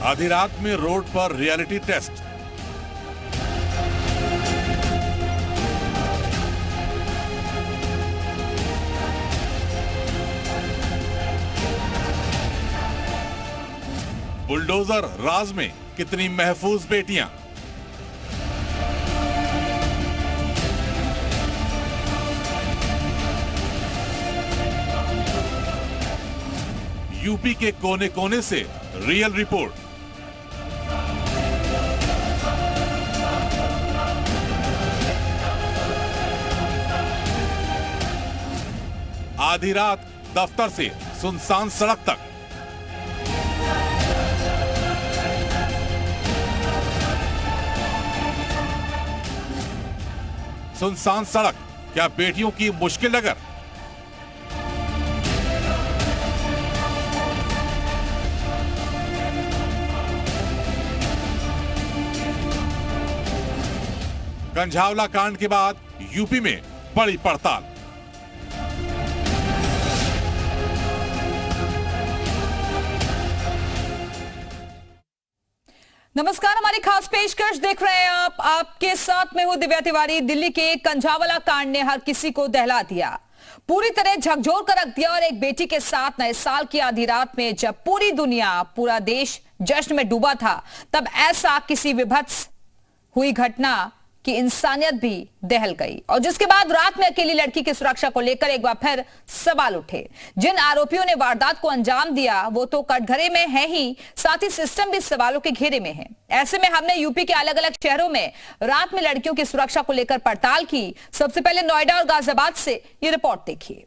आधी रात में रोड पर रियलिटी टेस्ट। बुलडोजर राज में कितनी महफूज बेटियां। यूपी के कोने कोने से रियल रिपोर्ट। आधी रात दफ्तर से सुनसान सड़क तक। सुनसान सड़क क्या बेटियों की मुश्किल नगर। कंझावला कांड के बाद यूपी में बड़ी पड़ताल। नमस्कार, हमारी खास पेशकश देख रहे हैं आप। आपके साथ में हूं दिव्या तिवारी। दिल्ली के कंझावला कांड ने हर किसी को दहला दिया, पूरी तरह झकझोर कर रख दिया। और एक बेटी के साथ नए साल की आधी रात में जब पूरी दुनिया, पूरा देश जश्न में डूबा था, तब ऐसा किसी विभत्स हुई घटना कि इंसानियत भी दहल गई। और जिसके बाद रात में अकेली लड़की की सुरक्षा को लेकर एक बार फिर सवाल उठे। जिन आरोपियों ने वारदात को अंजाम दिया वो तो कटघरे में है ही, साथ ही सिस्टम भी सवालों के घेरे में है। ऐसे में हमने यूपी के अलग अलग शहरों में रात में लड़कियों की सुरक्षा को लेकर पड़ताल की। सबसे पहले नोएडा और गाजियाबाद से ये रिपोर्ट देखिए।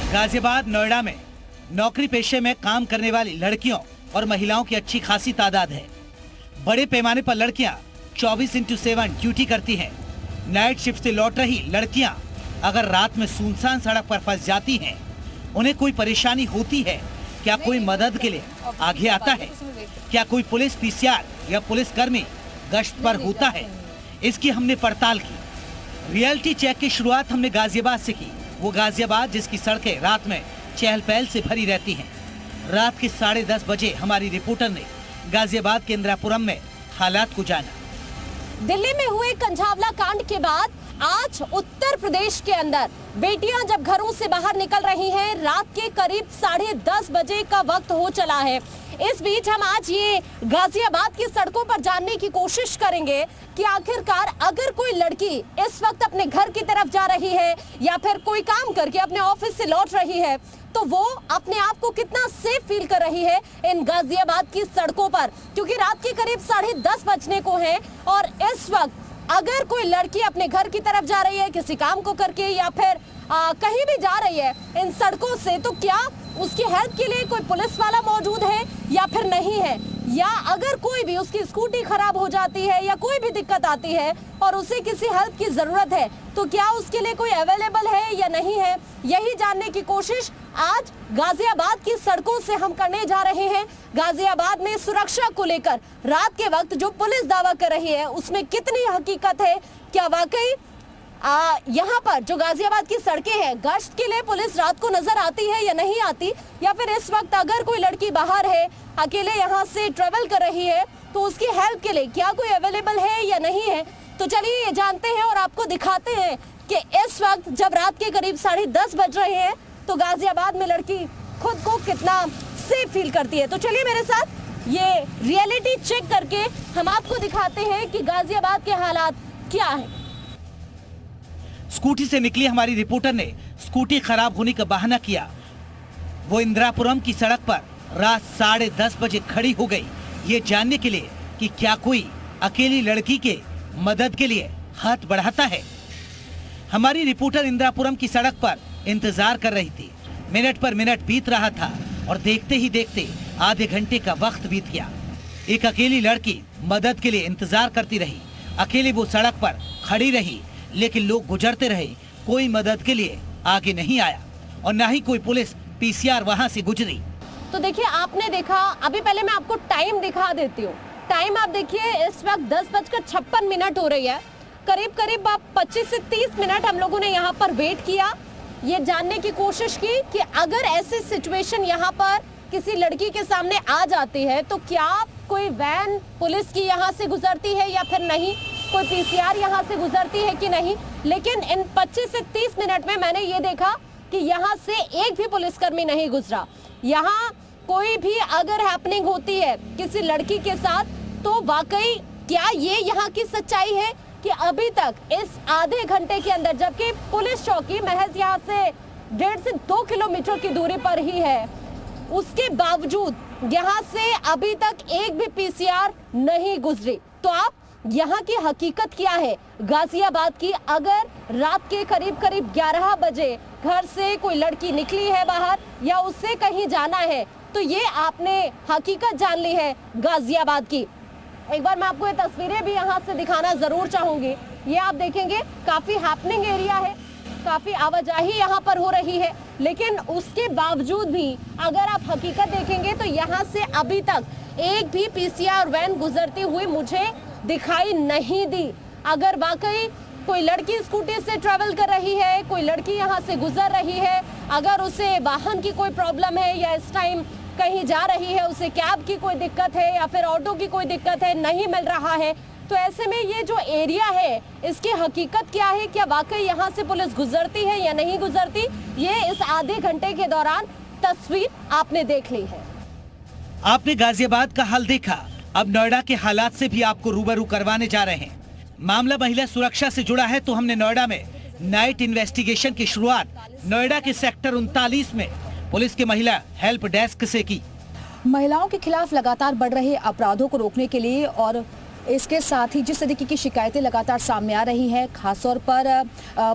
गाजियाबाद नोएडा में नौकरी पेशे में काम करने वाली लड़कियों और महिलाओं की अच्छी खासी तादाद है। बड़े पैमाने पर लड़कियां 24/7 ड्यूटी करती हैं। नाइट शिफ्ट से लौट रही लड़कियां अगर रात में सुनसान सड़क पर फंस जाती हैं, उन्हें कोई परेशानी होती है, क्या कोई मदद के लिए आगे आता है? क्या कोई पुलिस पीसीआर या पुलिस कर्मी गश्त पर होता है? इसकी हमने पड़ताल की। रियलिटी चेक की शुरुआत हमने गाजियाबाद से की। वो गाजियाबाद जिसकी सड़कें रात में चहल पहल से भरी रहती हैं। रात के 10:30 बजे हमारी रिपोर्टर ने गाजियाबाद के इंदिरापुरम में हालात को जाना। दिल्ली में हुए कंझावला कांड के बाद आज उत्तर प्रदेश के अंदर बेटियां जब घरों से बाहर निकल रही हैं, रात के करीब 10:30 बजे का वक्त हो चला है। इस बीच हम आज ये गाजियाबाद की सड़कों पर जानने की कोशिश करेंगे कि आखिरकार अगर कोई लड़की इस वक्त अपने घर की तरफ जा रही है या फिर कोई काम करके अपने ऑफिस से लौट रही है, तो वो अपने आप को कितना सेफ फील कर रही है इन गाजियाबाद की सड़कों पर। क्योंकि रात के करीब 10:30 बजने को है और इस वक्त अगर कोई लड़की अपने घर की तरफ जा रही है किसी काम को करके या फिर कहीं भी जा रही है इन सड़कों से, तो क्या उसकी हेल्प के लिए कोई पुलिस वाला मौजूद है या फिर नहीं है? या अगर कोई भी उसकी स्कूटी खराब हो जाती है या कोई भी दिक्कत आती है और उसे किसी हेल्प की जरूरत है, तो क्या उसके लिए कोई अवेलेबल है या नहीं है? यही जानने की कोशिश आज गाजियाबाद की सड़कों से हम करने जा रहे हैं। गाजियाबाद में सुरक्षा को लेकर रात के वक्त जो पुलिस दावा कर रही है उसमें कितनी हकीकत है? क्या वाकई यहाँ पर जो गाजियाबाद की सड़कें हैं, गश्त के लिए पुलिस रात को नजर आती है या नहीं आती? या फिर इस वक्त अगर कोई लड़की बाहर है, अकेले यहाँ से ट्रेवल कर रही है, तो उसकी हेल्प के लिए क्या कोई अवेलेबल है या नहीं है? तो चलिए ये जानते हैं और आपको दिखाते हैं कि इस वक्त जब रात के करीब 10:30 बज रहे हैं तो गाजियाबाद में लड़की खुद को कितना सेफ फील करती है। तो चलिए मेरे साथ ये रियलिटी चेक करके हम आपको दिखाते हैं कि गाजियाबाद के हालात क्या है। स्कूटी से निकली हमारी रिपोर्टर ने स्कूटी खराब होने का बहाना किया। वो इंदिरापुरम की सड़क पर रात 10:30 बजे खड़ी हो गई, ये जानने के लिए कि क्या कोई अकेली लड़की के मदद के लिए हाथ बढ़ाता है। हमारी रिपोर्टर इंदिरापुरम की सड़क पर इंतजार कर रही थी। मिनट पर मिनट बीत रहा था और देखते ही देखते आधे घंटे का वक्त बीत गया। एक अकेली लड़की मदद के लिए इंतजार करती रही। अकेली वो सड़क पर खड़ी रही, लेकिन लोग गुजरते रहे, कोई मदद के लिए आगे नहीं आया और न ही कोई पुलिस पीसीआर वहां से गुजरी। तो देखिए, आपने देखा, अभी पहले मैं आपको टाइम दिखा देती हूँ। टाइम आप देखिए, इस वक्त 10:56 हो रही है। करीब 25 से 30 मिनट हम लोगों ने यहाँ पर वेट किया, ये जानने की कोशिश की कि अगर ऐसी सिचुएशन यहाँ पर किसी लड़की के सामने आ जाती है तो क्या कोई वैन पुलिस की यहाँ से गुजरती है या फिर नहीं, कोई पीसीआर यहाँ से गुजरती है कि नहीं। लेकिन इन 25 से 30 मिनट में मैंने ये देखा कि यहाँ से एक भी पुलिसकर्मी नहीं गुजरा। यहाँ कोई भी अगर हैपनिंग होती है किसी लड़की के साथ तो वाकई क्या ये यहाँ की सच्चाई है कि अभी तक इस आधे घंटे के अंदर, जबकि पुलिस चौकी महज यहाँ से 1.5 से 2 किलोमीटर की दूरी पर ही है, उसके बावजूद यहाँ से अभी तक एक भी पीसीआर नहीं गुजरी। तो आप यहाँ की हकीकत क्या है गाजियाबाद की? अगर रात के करीब 11 बजे घर से कोई लड़की निकली है बाहर या उससे कहीं जाना है तो ये आपने हकीकत जान ली है गाजियाबाद की। एक बार मैं आपको ये तस्वीरें भी यहाँ से दिखाना जरूर चाहूंगी। ये आप देखेंगे काफी हैपनिंग एरिया है, काफी आवाजाही यहाँ पर हो रही है, लेकिन उसके बावजूद भी अगर आप हकीकत देखेंगे तो यहाँ से अभी तक एक भी पीसीआर वैन गुजरती हुई मुझे दिखाई नहीं दी। अगर वाकई कोई लड़की स्कूटी से ट्रेवल कर रही है, कोई लड़की यहाँ से गुजर रही है, अगर उसे वाहन की कोई प्रॉब्लम है या इस टाइम कहीं जा रही है, उसे कैब की कोई दिक्कत है या फिर ऑटो की कोई दिक्कत है, नहीं मिल रहा है, तो ऐसे में ये जो एरिया है इसकी हकीकत क्या है? क्या वाकई यहाँ से पुलिस गुजरती है या नहीं गुजरती? ये इस आधे घंटे के दौरान तस्वीर आपने देख ली है। आपने गाजियाबाद का हाल देखा, अब नोएडा के हालात से भी आपको रूबरू करवाने जा रहे हैं। मामला महिला सुरक्षा से जुड़ा है तो हमने नोएडा में नाइट इन्वेस्टिगेशन की शुरुआत नोएडा के सेक्टर 39 में पुलिस के महिला हेल्प डेस्क से की। महिलाओं के खिलाफ लगातार बढ़ रहे अपराधों को रोकने के लिए और इसके साथ ही जिस तरीके की शिकायतें लगातार सामने आ रही हैं, खासतौर पर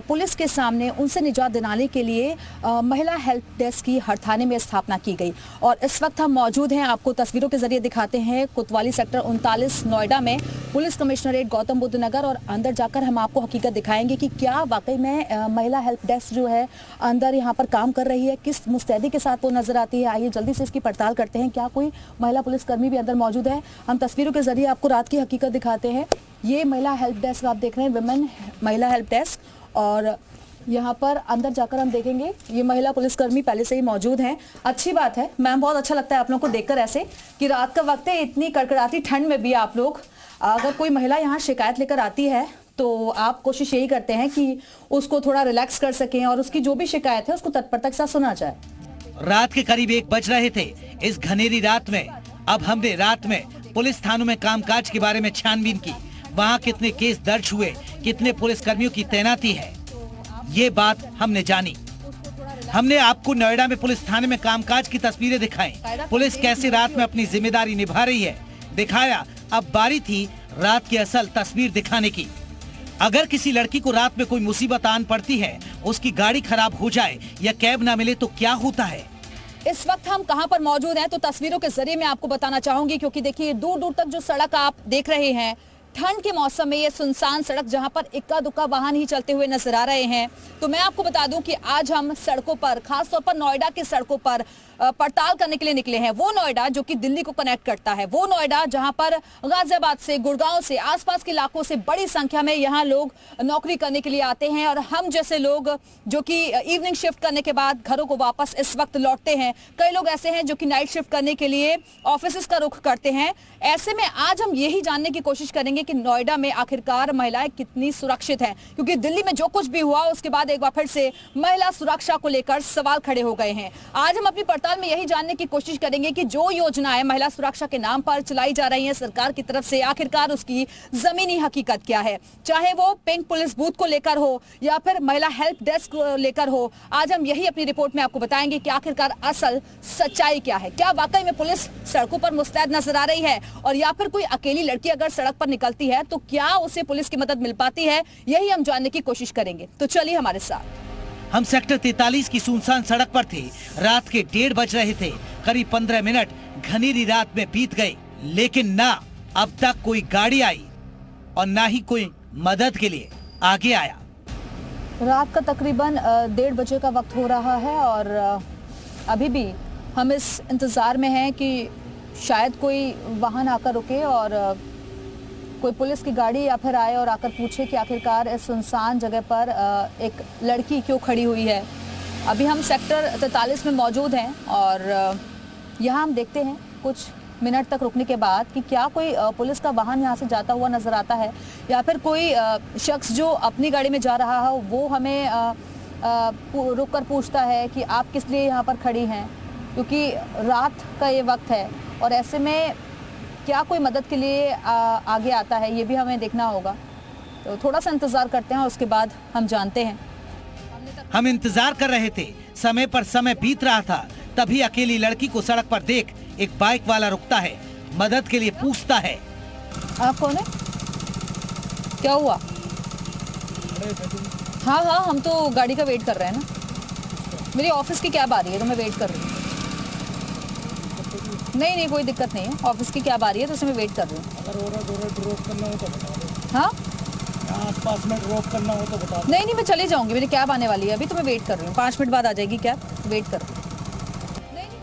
पुलिस के सामने उनसे निजात दिलाने के लिए महिला हेल्प डेस्क की हर थाने में स्थापना की गई। और इस वक्त हम मौजूद हैं, आपको तस्वीरों के जरिए दिखाते हैं कोतवाली सेक्टर 39 नोएडा में पुलिस कमिश्नरेट गौतम बुद्ध नगर, और अंदर जाकर हम आपको हकीकत दिखाएंगे कि क्या वाकई में महिला हेल्प डेस्क जो है अंदर यहाँ पर काम कर रही है, किस मुस्तैदी के साथ वो नजर आती है। आइए जल्दी से इसकी पड़ताल करते हैं, क्या कोई महिला पुलिसकर्मी भी अंदर मौजूद है। हम तस्वीरों के जरिए आपको रात की हकीकत दिखाते हैं। ये महिला हेल्प डेस्क आप देख रहे हैं, विमेन महिला हेल्प डेस्क, और यहाँ पर अंदर जाकर हम देखेंगे ये महिला पुलिसकर्मी पहले से ही मौजूद हैं। अच्छी बात है मैम, बहुत अच्छा लगता है आप लोगों को देखकर ऐसे कि रात का वक्त है, इतनी कड़कड़ाती ठंड में भी आप लोग, अगर कोई महिला यहाँ शिकायत लेकर आती है तो आप कोशिश यही करते हैं कि उसको थोड़ा रिलैक्स कर सकें और उसकी जो भी शिकायत है उसको तत्परता के साथ सुना जाए। रात के करीब 1 बज रहे थे इस घनेरी रात में। अब हमने रात में पुलिस थानों में कामकाज के बारे में छानबीन की, वहाँ कितने केस दर्ज हुए, कितने पुलिस कर्मियों की तैनाती है, ये बात हमने जानी। हमने आपको नोएडा में पुलिस थाने में कामकाज की तस्वीरें दिखाई, पुलिस कैसे रात में अपनी जिम्मेदारी निभा रही है दिखाया। अब बारी थी रात की असल तस्वीर दिखाने की। अगर किसी लड़की को रात में कोई मुसीबत आन पड़ती है, उसकी गाड़ी खराब हो जाए या कैब ना मिले तो क्या होता है। इस वक्त हम कहां पर मौजूद हैं तो तस्वीरों के जरिए मैं आपको बताना चाहूंगी, क्योंकि देखिए दूर दूर तक जो सड़क आप देख रहे हैं, ठंड के मौसम में ये सुनसान सड़क जहां पर इक्का दुक्का वाहन ही चलते हुए नजर आ रहे हैं। तो मैं आपको बता दूं कि आज हम सड़कों पर, खासतौर पर नोएडा की सड़कों पर पड़ताल करने के लिए निकले हैं। वो नोएडा जो कि दिल्ली को कनेक्ट करता है, वो नोएडा जहां पर गाजियाबाद से, गुड़गांव से, आसपास के इलाकों से बड़ी संख्या में यहाँ लोग नौकरी करने के लिए आते हैं, और हम जैसे लोग जो कि इवनिंग शिफ्ट करने के बाद घरों को वापस इस वक्त लौटते हैं। कई लोग ऐसे हैं जो कि नाइट शिफ्ट करने के लिए ऑफिस का रुख करते हैं। ऐसे में आज हम यही जानने की कोशिश करेंगे कि नोएडा में आखिरकार महिलाएं कितनी सुरक्षित हैं, क्योंकि दिल्ली में जो कुछ भी हुआ उसके बाद एक बार फिर से महिला सुरक्षा को लेकर सवाल खड़े हो गए हैं। आज हम अपनी पड़ताल में यही जानने की कोशिश करेंगे कि जो योजनाएं महिला सुरक्षा के नाम पर चलाई जा रही हैं सरकार की तरफ से, आखिरकार उसकी जमीनी हकीकत क्या है, चाहे वो पिंक पुलिस बूथ को लेकर हो या फिर महिला हेल्प डेस्क को लेकर हो। आज हम यही अपनी रिपोर्ट में आपको बताएंगे कि आखिरकार असल सच्चाई क्या है। क्या वाकई में पुलिस सड़कों पर मुस्तैद नजर आ रही है, और या फिर कोई अकेली लड़की अगर सड़क पर निकलती है तो क्या उसे पुलिस की मदद मिल पाती है, यही हम जानने की कोशिश करेंगे। तो चलिए हमारे साथ। हम सेक्टर 43 की सुनसान सड़क पर थे। रात के 1:30 बज रहे थे। करीब 15 मिनट घनेरी रात में बीत गए, लेकिन ना अब तक कोई गाड़ी आई और ना ही कोई मदद के लिए आगे आया। रात का तकरीबन 1:30 बजे का वक्त हो रहा है और अभी भी हम इस इंतजार में हैं कि शायद कोई वाहन आकर रुके और कोई पुलिस की गाड़ी या फिर आए और आकर पूछे कि आखिरकार इस सुनसान जगह पर एक लड़की क्यों खड़ी हुई है। अभी हम सेक्टर 43 में मौजूद हैं और यहाँ हम देखते हैं कुछ मिनट तक रुकने के बाद कि क्या कोई पुलिस का वाहन यहाँ से जाता हुआ नजर आता है या फिर कोई शख्स जो अपनी गाड़ी में जा रहा है वो हमें रुक कर पूछता है कि आप किस लिए यहाँ पर खड़ी हैं, क्योंकि रात का ये वक्त है और ऐसे में क्या कोई मदद के लिए आगे आता है, ये भी हमें देखना होगा। तो थोड़ा सा इंतजार करते हैं और उसके बाद हम जानते हैं। हम इंतजार कर रहे थे, समय पर समय बीत रहा था, तभी अकेली लड़की को सड़क पर देख एक बाइक वाला रुकता है, मदद के लिए पूछता है। आप कौन है? क्या हुआ? हाँ हाँ, हम तो गाड़ी का वेट कर रहे हैं ना। मेरी ऑफिस की कैब आ रही है तो मैं वेट कर रही हूँ। नहीं नहीं, कोई दिक्कत नहीं है, ऑफिस की कैब आ रही है तो उसमें वेट कर रही हूँ। अगर ड्रॉप करना हो तो बता दो। हाँ, आसपास में ड्रॉप करना हो तो बता दो। नहीं नहीं, मैं चली जाऊंगी, मेरी कैब आने वाली है अभी, तो मैं वेट कर रही हूँ। 5 मिनट बाद आ जाएगी कैब, वेट कर रही हूँ।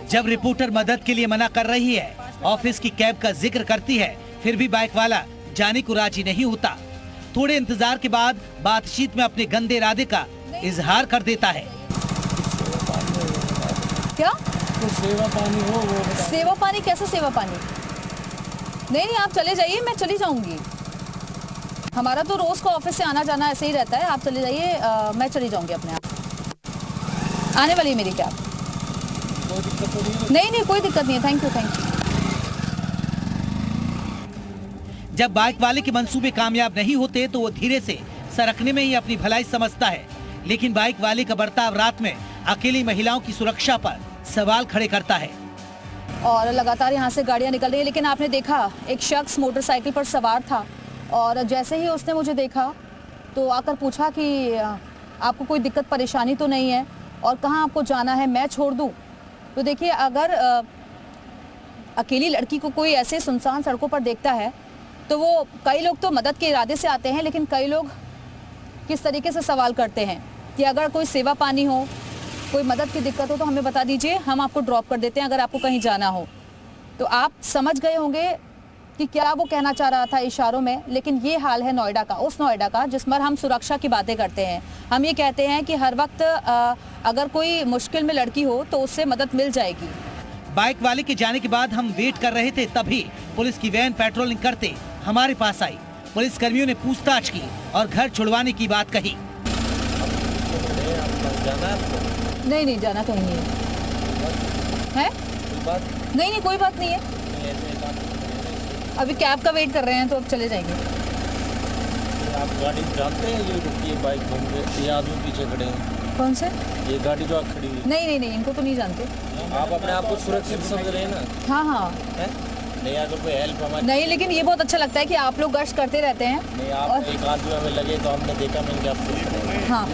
जब रिपोर्टर मदद के लिए मना कर रही है, ऑफिस की कैब का जिक्र करती है, फिर भी बाइक वाला जाने को राजी नहीं होता। थोड़े इंतजार के बाद बातचीत में अपने गंदे इरादे का इजहार कर देता है। क्या तो सेवा पानी हो वो बता। सेवा पानी? कैसा सेवा पानी? नहीं नहीं, आप चले जाइए, मैं चली जाऊंगी। हमारा तो रोज का ऑफिस से आना जाना ऐसे ही रहता है, आप चले जाइए, मैं चली जाऊंगी अपने आप। आने वाली है मेरी कैब। कोई दिक्कत तो नहीं? नहीं नहीं, कोई दिक्कत नहीं है, थैंक यू थैंक यू। जब बाइक वाले के मंसूबे कामयाब नहीं होते तो वो धीरे से सरकने में ही अपनी भलाई समझता है, लेकिन बाइक वाले का बर्ताव रात में अकेली महिलाओं की सुरक्षा पर सवाल खड़े करता है। और लगातार यहाँ से गाड़ियाँ निकल रही है, लेकिन आपने देखा एक शख्स मोटरसाइकिल पर सवार था और जैसे ही उसने मुझे देखा तो आकर पूछा कि आपको कोई दिक्कत परेशानी तो नहीं है और कहाँ आपको जाना है, मैं छोड़ दूँ? तो देखिए, अगर अकेली लड़की को कोई ऐसे सुनसान सड़कों पर देखता है तो वो, कई लोग तो मदद के इरादे से आते हैं, लेकिन कई लोग किस तरीके से सवाल करते हैं कि अगर कोई सेवा पानी हो, कोई मदद की दिक्कत हो तो हमें बता दीजिए, हम आपको ड्रॉप कर देते हैं अगर आपको कहीं जाना हो। तो आप समझ गए होंगे कि क्या वो कहना चाह रहा था इशारों में। लेकिन ये हाल है नोएडा का, उस नोएडा का जिस पर हम सुरक्षा की बातें करते हैं। हम ये कहते हैं कि हर वक्त अगर कोई मुश्किल में लड़की हो तो उससे मदद मिल जाएगी। बाइक वाले के जाने के बाद हम वेट कर रहे थे, तभी पुलिस की वैन पेट्रोलिंग करते हमारे पास आई। पुलिस कर्मियों ने पूछताछ की और घर छुड़वाने की बात कही। नहीं नहीं, जाना कहीं नहीं है। नहीं नहीं, कोई बात नहीं है, अभी कैब का वेट कर रहे हैं तो अब चले जाएंगे। आप गाड़ी जानते हैं? ये रुकी है बाइक घूम के, ये आदमी पीछे खड़े हैं। कौन से? ये गाड़ी जो आप खड़ी हुई। नहीं नहीं नहीं, इनको तो नहीं जानते। आप अपने आप को सुरक्षित समझ रहे हैं ना? हाँ हाँ। है? नहीं, अगर कोई हेल्प हमारी नहीं, लेकिन ये बहुत अच्छा लगता है कि आप लोग गश्त करते रहते हैं। नहीं, आप एक आदमी हमें लगे तो हमने देखा, मैंने आपको। हाँ,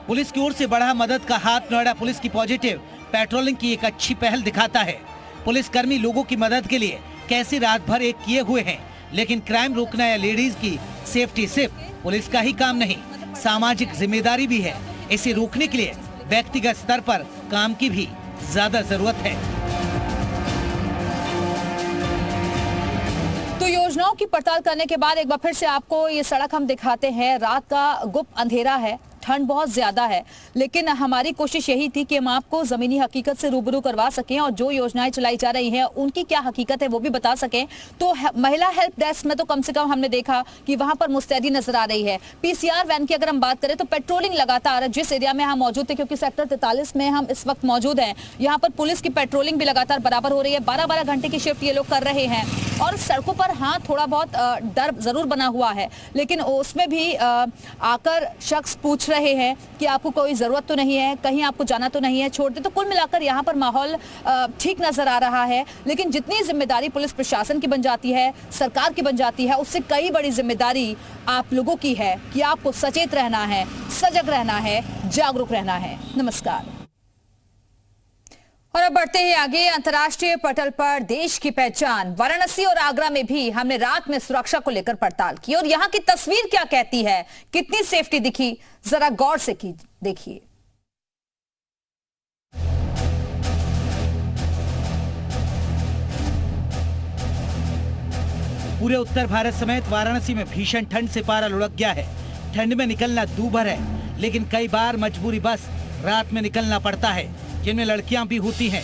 पुलिस की ओर से बढ़ा मदद का हाथ नोएडा पुलिस की पॉजिटिव पेट्रोलिंग की एक अच्छी पहल दिखाता है। पुलिस कर्मी लोगों की मदद के लिए कैसे रात भर एक किए हुए हैं, लेकिन क्राइम रोकना या लेडीज की सेफ्टी सिर्फ पुलिस का ही काम नहीं, सामाजिक जिम्मेदारी भी है। इसे रोकने के लिए व्यक्तिगत स्तर पर काम की भी ज्यादा जरूरत है। तो योजनाओं की पड़ताल करने के बाद एक बार फिर से आपको ये सड़क हम दिखाते हैं। रात का गुप्त अंधेरा है, ठंड बहुत ज्यादा है, लेकिन हमारी कोशिश यही थी कि हम आपको जमीनी हकीकत से रूबरू करवा सकें और जो योजनाएं चलाई जा रही हैं उनकी क्या हकीकत है वो भी बता सकें। तो महिला हेल्प डेस्क में तो कम से कम हमने देखा कि वहां पर मुस्तैदी नजर आ रही है। पीसीआर वैन की अगर हम बात करें तो पेट्रोलिंग लगातार, जिस एरिया में हम मौजूद थे, क्योंकि सेक्टर 43 में हम इस वक्त मौजूद हैं, यहाँ पर पुलिस की पेट्रोलिंग भी लगातार बराबर हो रही है। 12-12 घंटे की शिफ्ट ये लोग कर रहे हैं और सड़कों पर हाँ थोड़ा बहुत डर जरूर बना हुआ है, लेकिन उसमें भी आकर शख्स पूछ रहे हैं कि आपको कोई जरूरत तो नहीं है, कहीं आपको जाना तो नहीं है, छोड़ दे। तो कुल मिलाकर यहाँ पर माहौल ठीक नजर आ रहा है। लेकिन जितनी जिम्मेदारी पुलिस प्रशासन की बन जाती है, सरकार की बन जाती है, उससे कई बड़ी जिम्मेदारी आप लोगों की है कि आपको सचेत रहना है, सजग रहना है, जागरूक रहना है। नमस्कार। और अब बढ़ते हैं आगे। अंतर्राष्ट्रीय पटल पर देश की पहचान वाराणसी और आगरा में भी हमने रात में सुरक्षा को लेकर पड़ताल की और यहां की तस्वीर क्या कहती है, कितनी सेफ्टी दिखी, जरा गौर से देखिए। पूरे उत्तर भारत समेत वाराणसी में भीषण ठंड से पारा लुढ़क गया है। ठंड में निकलना दूभर है, लेकिन कई बार मजबूरी बस रात में निकलना पड़ता है, जिनमें लड़कियां भी होती हैं।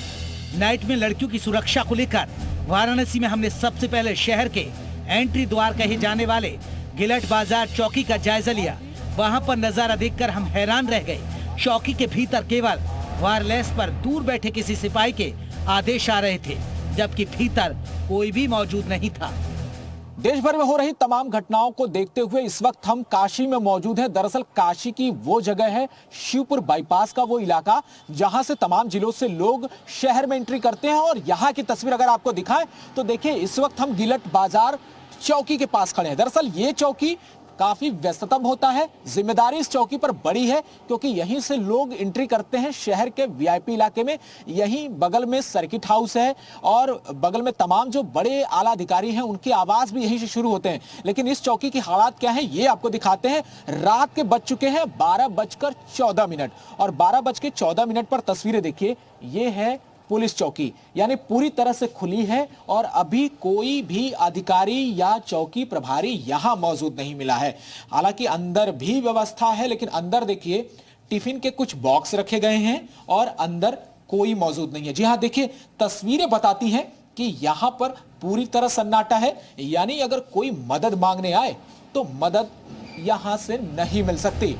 नाइट में लड़कियों की सुरक्षा को लेकर वाराणसी में हमने सबसे पहले शहर के एंट्री द्वार कहे जाने वाले गिलट बाजार चौकी का जायजा लिया। वहां पर नजारा देखकर हम हैरान रह गए। चौकी के भीतर केवल वायरलेस पर दूर बैठे किसी सिपाही के आदेश आ रहे थे, जबकि भीतर कोई भी मौजूद नहीं था। देश भर में हो रही तमाम घटनाओं को देखते हुए इस वक्त हम काशी में मौजूद हैं। दरअसल काशी की वो जगह है, शिवपुर बाईपास का वो इलाका, जहां से तमाम जिलों से लोग शहर में एंट्री करते हैं। और यहां की तस्वीर अगर आपको दिखाएं तो देखिए, इस वक्त हम गिलट बाजार चौकी के पास खड़े हैं। दरअसल ये चौकी काफी व्यस्ततम होता है। जिम्मेदारी इस चौकी पर बड़ी है, क्योंकि यहीं से लोग एंट्री करते हैं शहर के वीआईपी इलाके में। यहीं बगल में सर्किट हाउस है और बगल में तमाम जो बड़े आला अधिकारी हैं उनके आवास भी यहीं से शुरू होते हैं। लेकिन इस चौकी की हालात क्या है, ये आपको दिखाते हैं। रात के बज चुके हैं 12:14 और 12:14 पर तस्वीरें देखिए। ये है पुलिस चौकी, यानी पूरी तरह से खुली है और अभी कोई भी अधिकारी या चौकी प्रभारी यहां मौजूद नहीं मिला है। हालांकि अंदर भी व्यवस्था है, लेकिन अंदर देखिए टिफिन के कुछ बॉक्स रखे गए हैं और अंदर कोई मौजूद नहीं है। जी हां, देखिए तस्वीरें बताती हैं कि यहां पर पूरी तरह सन्नाटा है, यानी अगर कोई मदद मांगने आए तो मदद यहां से नहीं मिल सकती।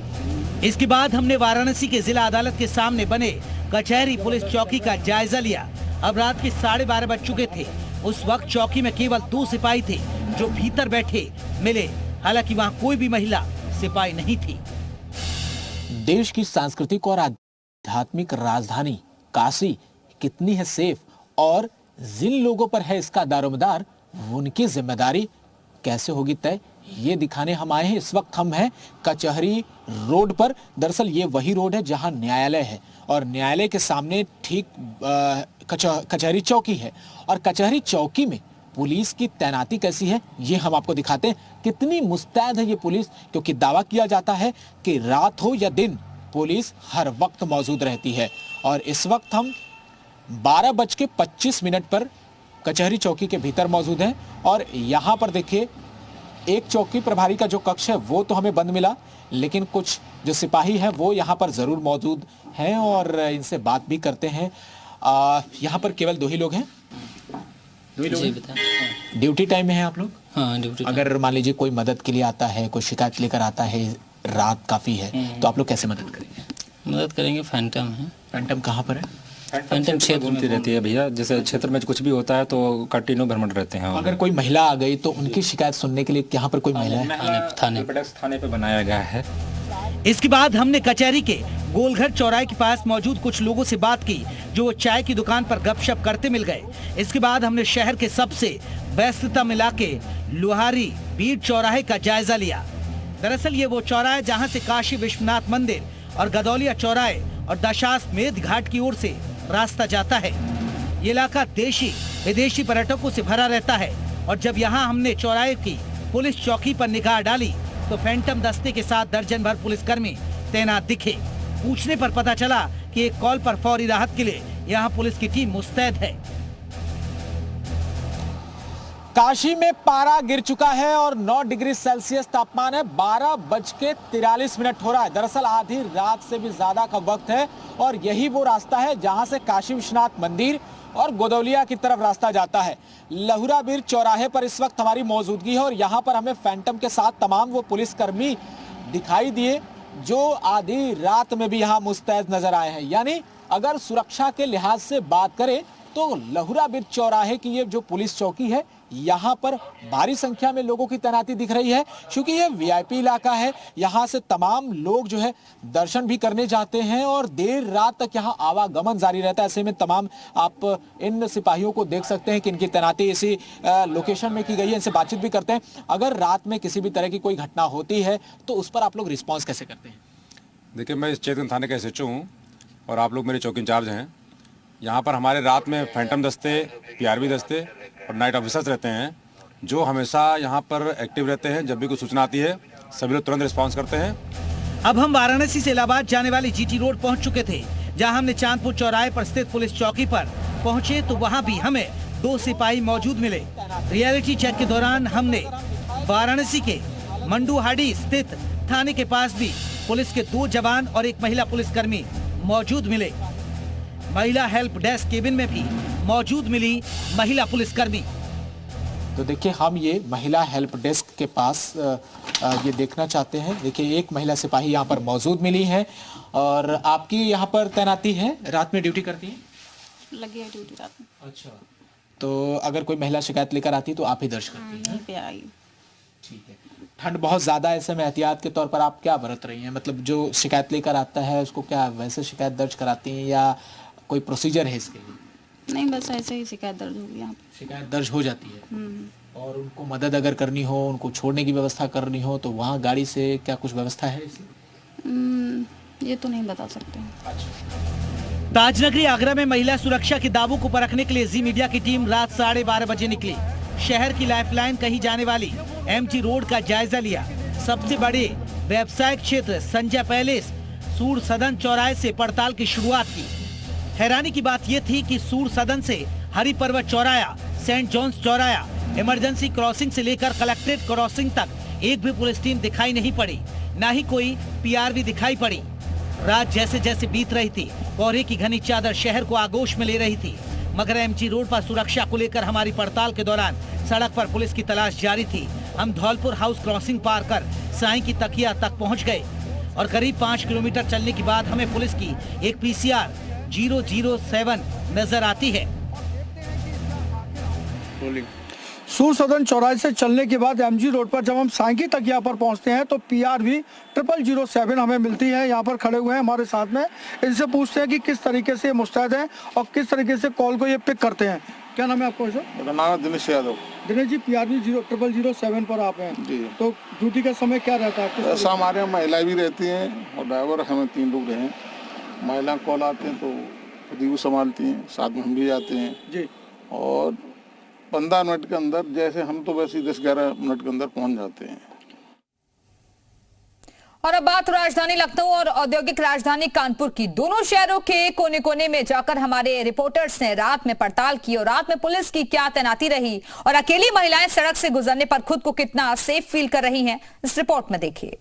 इसके बाद हमने वाराणसी के जिला अदालत के सामने बने कचहरी पुलिस चौकी का जायजा लिया। अब रात के 12:30 बज चुके थे। उस वक्त चौकी में केवल 2 सिपाही थे जो भीतर बैठे मिले। हालांकि वहां कोई भी महिला सिपाही नहीं थी। देश की सांस्कृतिक और आध्यात्मिक राजधानी काशी कितनी है सेफ, और जिन लोगों पर है इसका दारोमदार, उनकी जिम्मेदारी कैसे होगी तय, ये दिखाने हम आए हैं। इस वक्त हम हैं कचहरी रोड पर। दरअसल ये वही रोड है जहां न्यायालय है और न्यायालय के सामने ठीक कचहरी चौकी है। और कचहरी चौकी में पुलिस की तैनाती कैसी है ये हम आपको दिखाते हैं। कितनी मुस्तैद है ये पुलिस, क्योंकि दावा किया जाता है कि रात हो या दिन पुलिस हर वक्त मौजूद रहती है। और इस वक्त हम 12:25 पर कचहरी चौकी के भीतर मौजूद हैं। और यहाँ पर देखिए, एक चौकी प्रभारी का जो कक्ष है वो तो हमें बंद मिला, लेकिन कुछ जो सिपाही हैं वो यहाँ पर जरूर मौजूद हैं और इनसे बात भी करते हैं। यहाँ पर केवल 2 ही लोग हैं। 2 ही लोग हैं? ड्यूटी टाइम में हैं आप लोग? हाँ, ड्यूटी। अगर मान लीजिए कोई मदद के लिए आता है, कोई शिकायत लेकर आता है, रात काफी है, तो आप लोग कैसे मदद करेंगे? मदद करेंगे। फैंटम है। फैंटम कहाँ पर है? फैंटम क्षेत्र घूमती रहती है भैया। जैसे क्षेत्र में कुछ भी होता है तो कंटिन्यू भ्रमण रहते हैं। अगर कोई महिला आ गई तो उनकी शिकायत सुनने के लिए यहाँ पर कोई महिला है? थाने पे बनाया गया है। इसके बाद हमने कचहरी के गोलघर चौराहे के पास मौजूद कुछ लोगों से बात की, जो वो चाय की दुकान पर गपशप करते मिल गए। इसके बाद हमने शहर के सबसे व्यस्ततम इलाके लोहारी बीड़ चौराहे का जायजा लिया। दरअसल ये वो चौराहा है जहाँ से काशी विश्वनाथ मंदिर और गदौलिया चौराहे और दशाश्वमेध घाट की ओर से रास्ता जाता है। ये इलाका देशी विदेशी पर्यटकों से भरा रहता है। और जब यहाँ हमने चौराहे की पुलिस चौकी पर निगाह डाली तो फैंटम दस्ते के साथ दर्जन भर पुलिसकर्मी तैनात दिखे। पूछने पर पता चला कि एक कॉल पर फौरी राहत के लिए यहाँ पुलिस की टीम मुस्तैद है। काशी में पारा गिर चुका है और 9 डिग्री सेल्सियस तापमान है। 12:43 हो रहा है। दरअसल आधी रात से भी ज्यादा का वक्त है और यही वो रास्ता है जहां से काशी विश्वनाथ मंदिर और गोदौलिया की तरफ रास्ता जाता है। लहुरा बीर चौराहे पर इस वक्त हमारी मौजूदगी है और यहाँ पर हमें फैंटम के साथ तमाम वो पुलिसकर्मी दिखाई दिए जो आधी रात में भी यहाँ मुस्तैद नजर आए हैं। यानी अगर सुरक्षा के लिहाज से बात करें तो लहुरा बीर चौराहे की ये जो पुलिस चौकी है, यहाँ पर भारी संख्या में लोगों की तैनाती दिख रही है, क्योंकि ये वीआईपी इलाका है। यहाँ से तमाम लोग जो है दर्शन भी करने जाते हैं और देर रात तक यहाँ आवागमन जारी रहता है। ऐसे में तमाम आप इन सिपाहियों को देख सकते हैं कि इनकी तैनाती इसी लोकेशन में की गई है। इनसे बातचीत भी करते हैं। अगर रात में किसी भी तरह की कोई घटना होती है तो उस पर आप लोग रिस्पॉन्स कैसे करते हैं? देखिए, मैं इस चेतन थाने का SHO हूँ और आप लोग मेरे चौकी इंचार्ज हैं। यहाँ पर हमारे रात में फैंटम दस्ते, PRV दस्ते और नाइट ऑफिसर्स रहते हैं, जो हमेशा यहाँ पर एक्टिव रहते हैं। जब भी कोई सूचना आती है सभी लोग तुरंत रिस्पॉन्स करते हैं। अब हम वाराणसी से इलाहाबाद जाने वाली GT रोड पहुँच चुके थे, जहाँ हमने चांदपुर चौराहे पर स्थित पुलिस चौकी पर पहुँचे तो वहाँ भी हमें 2 सिपाही मौजूद मिले। रियलिटी चेक के दौरान हमने वाराणसी के मंडुहाड़ी स्थित थाने के पास भी पुलिस के 2 जवान और 1 महिला पुलिसकर्मी मौजूद मिले। महिला हेल्प डेस्क केबिन में भी मौजूद मिली महिला पुलिसकर्मी। तो देखिए, हम ये महिला हेल्प डेस्क के पास ये देखना चाहते हैं। देखिए, एक महिला सिपाही यहाँ पर मौजूद मिली है। और आपकी यहाँ पर तैनाती है, रात में ड्यूटी करती है? लगी है ड्यूटी रात में। अच्छा, तो अगर कोई महिला शिकायत लेकर आती तो आप ही दर्ज करती हैं? यहीं पे आई। ठीक है। ठंड बहुत ज्यादा है, ऐसे में एहतियात के तौर पर आप क्या बरत रही हैं? मतलब जो शिकायत लेकर आता है उसको क्या वैसे शिकायत दर्ज कराती हैं या कोई प्रोसीजर है इसके लिए? नहीं, बस ऐसे ही शिकायत दर्ज होगी यहाँ पे। शिकायत दर्ज हो जाती है। और उनको मदद अगर करनी हो, उनको छोड़ने की व्यवस्था करनी हो, तो वहाँ गाड़ी से क्या कुछ व्यवस्था है इसकी? ये तो नहीं बता सकते। ताजनगरी आगरा में महिला सुरक्षा के दावों को परखने के लिए जी मीडिया की टीम रात 12:30 बजे निकली। शहर की लाइफलाइन कही जाने वाली एमजी रोड का जायजा लिया। सबसे बड़े व्यवसायिक क्षेत्र संजय पैलेस सूर सदन चौराहे से पड़ताल की शुरुआत की। हैरानी की बात यह थी कि सूर सदन से हरि पर्वत चौराया, सेंट जॉन्स चौराया, इमरजेंसी क्रॉसिंग से लेकर कलेक्ट्रेट क्रॉसिंग तक एक भी पुलिस टीम दिखाई नहीं पड़ी, न ही कोई पीआरवी दिखाई पड़ी। रात जैसे जैसे बीत रही थी, कोहरे की घनी चादर शहर को आगोश में ले रही थी। मगर एमजी रोड पर सुरक्षा को लेकर हमारी पड़ताल के दौरान सड़क पर पुलिस की तलाश जारी थी। हम धौलपुर हाउस क्रॉसिंग पार कर साईं की तकिया तक पहुंच गए और करीब 5 किलोमीटर चलने के बाद हमें पुलिस की एक PCR 007 नजर आती है। सूर सदन चौराहे से चलने के बाद एमजी रोड पर जब हम साईं की तकिया पर पहुंचते हैं तो PRV 007 हमें मिलती है। यहाँ पर खड़े हुए हैं हमारे साथ में। इनसे पूछते हैं कि किस तरीके से मुस्तैद हैं और किस तरीके से कॉल को ये पिक करते हैं। क्या नाम है आपको? मेरा नाम है दिनेश यादव। दिनेश जी, PRV 007 पर आप हैं जी। तो ड्यूटी का समय क्या रहता है? ऐसा हमारे यहाँ महिलाएं भी रहती हैं और ड्राइवर हमें 3 लोग रहे। महिला कॉल आते हैं तो खुद ही वो संभालती हैं, साथ में हम भी जाते हैं जी। और 15 मिनट के अंदर, जैसे हम तो वैसे 10-11 मिनट के अंदर पहुंच जाते हैं। और अब बात राजधानी लखनऊ और औद्योगिक राजधानी कानपुर की। दोनों शहरों के कोने कोने में जाकर हमारे रिपोर्टर्स ने रात में पड़ताल की और रात में पुलिस की क्या तैनाती रही और अकेली महिलाएं सड़क से गुजरने पर खुद को कितना सेफ फील कर रही हैं, इस रिपोर्ट में देखिए।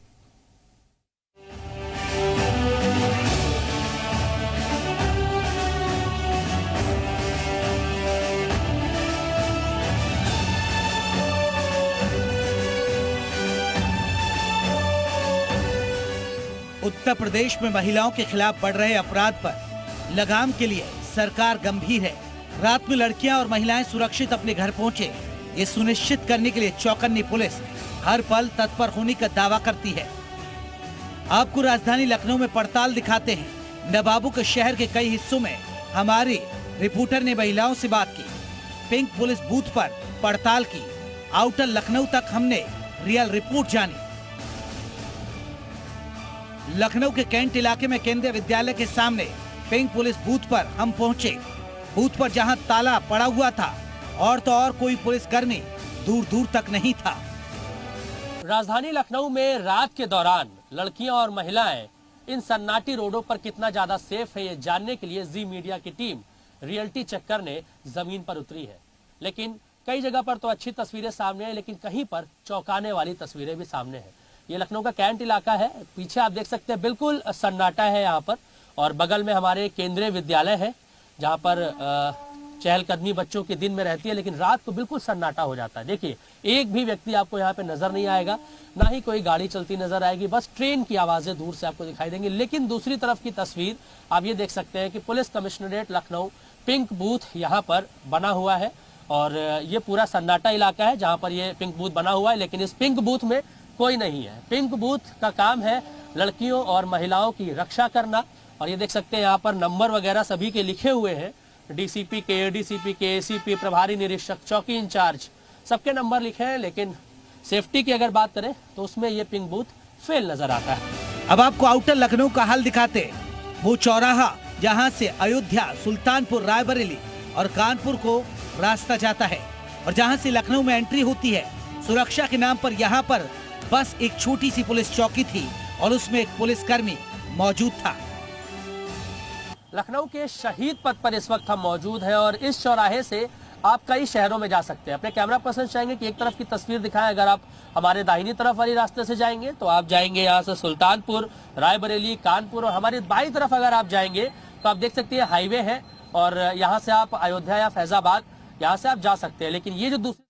उत्तर प्रदेश में महिलाओं के खिलाफ बढ़ रहे अपराध पर लगाम के लिए सरकार गंभीर है। रात में लड़कियां और महिलाएं सुरक्षित अपने घर पहुंचे, ये सुनिश्चित करने के लिए चौकन्नी पुलिस हर पल तत्पर होने का दावा करती है। आपको राजधानी लखनऊ में पड़ताल दिखाते हैं। नवाबों के शहर के कई हिस्सों में हमारे रिपोर्टर ने महिलाओं से बात की, पिंक पुलिस बूथ पर पड़ताल की। आउटर लखनऊ तक हमने रियल रिपोर्ट जानी। लखनऊ के कैंट इलाके में केंद्रीय विद्यालय के सामने पिंक पुलिस बूथ पर हम पहुंचे। बूथ पर जहां ताला पड़ा हुआ था और तो और कोई पुलिसकर्मी दूर दूर तक नहीं था। राजधानी लखनऊ में रात के दौरान लड़कियां और महिलाएं इन सन्नाटी रोडों पर कितना ज्यादा सेफ है, ये जानने के लिए जी मीडिया की टीम रियलिटी चेक करने जमीन पर उतरी है। लेकिन कई जगह पर तो अच्छी तस्वीरें सामने है, लेकिन कहीं पर चौंकाने वाली तस्वीरें भी सामने है। ये लखनऊ का कैंट इलाका है। पीछे आप देख सकते हैं बिल्कुल सन्नाटा है यहाँ पर, और बगल में हमारे केंद्रीय विद्यालय है जहाँ पर चहलकदमी बच्चों के दिन में रहती है, लेकिन रात को बिल्कुल सन्नाटा हो जाता है। देखिए, एक भी व्यक्ति आपको यहाँ पे नजर नहीं आएगा, ना ही कोई गाड़ी चलती नजर आएगी, बस ट्रेन की आवाजें दूर से आपको दिखाई देंगी। लेकिन दूसरी तरफ की तस्वीर आप ये देख सकते हैं कि police commissionerate Lucknow pink booth यहाँ पर बना हुआ है, और ये पूरा सन्नाटा इलाका है जहाँ पर ये पिंक बूथ बना हुआ है। लेकिन इस पिंक बूथ में कोई नहीं है। पिंक बूथ का काम है लड़कियों और महिलाओं की रक्षा करना, और ये देख सकते हैं यहाँ पर नंबर वगैरह सभी के लिखे हुए हैं। डीसीपी के, एडीसीपी के, एसीपी, प्रभारी निरीक्षक, चौकी इंचार्ज, सबके नंबर लिखे हैं। लेकिन सेफ्टी की अगर बात करें तो उसमें ये पिंक बूथ फेल नजर आता है। अब आपको आउटर लखनऊ का हाल दिखाते, वो चौराहा जहाँ से अयोध्या, सुल्तानपुर, रायबरेली और कानपुर को रास्ता जाता है, और जहाँ से लखनऊ में एंट्री होती है। सुरक्षा के नाम पर यहाँ पर बस एक छोटी सी पुलिस चौकी थी और उसमें एक पुलिसकर्मी मौजूद था। लखनऊ के शहीद पथ पर इस वक्त हम मौजूद हैं, और इस चौराहे से आप कई शहरों में जा सकते हैं। अपने कैमरा पर्सन चाहेंगे कि एक तरफ की तस्वीर दिखाएं। अगर आप हमारे दाहिनी तरफ वाली रास्ते से जाएंगे तो आप जाएंगे यहाँ से सुल्तानपुर, रायबरेली, कानपुर, और हमारी बाईं तरफ अगर आप जाएंगे तो आप देख सकते हैं हाईवे है और यहाँ से आप अयोध्या या फैजाबाद यहाँ से आप जा सकते हैं। लेकिन ये जो दूसरी